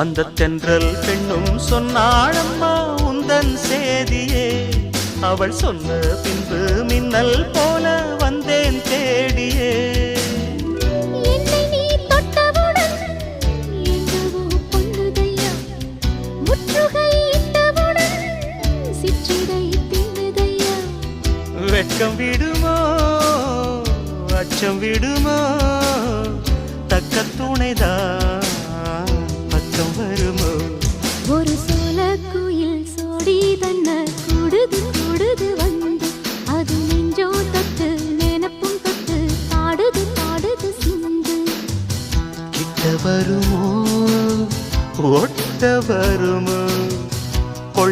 அந்த தென்றல் பெண்ணும் சொன்னாளம்மா உந்தன் சேதியே. அவள் சொன்ன பின்பு மின்னல் போல வந்தேன் தேடியே. என்னை நீ தொட்டவுடன் என்னவோ பொன்னுதையா, முற்றுகை இட்டவுடன் சிற்றிடை தின்னுதையா. வெட்கம் விடுமோ அச்சம் விடுமோ, தக்க துணைதான் பக்கம் வருமோ. ஒரு சோல குயில் சோடி தன்ன கூடுது கூடுது வந்து, அது நெஞ்சோ தொட்டு நினப்பும் தொட்டு பாடுது பாடுது சிந்து. கிட்ட வருமோ ஒட்ட வருமோ.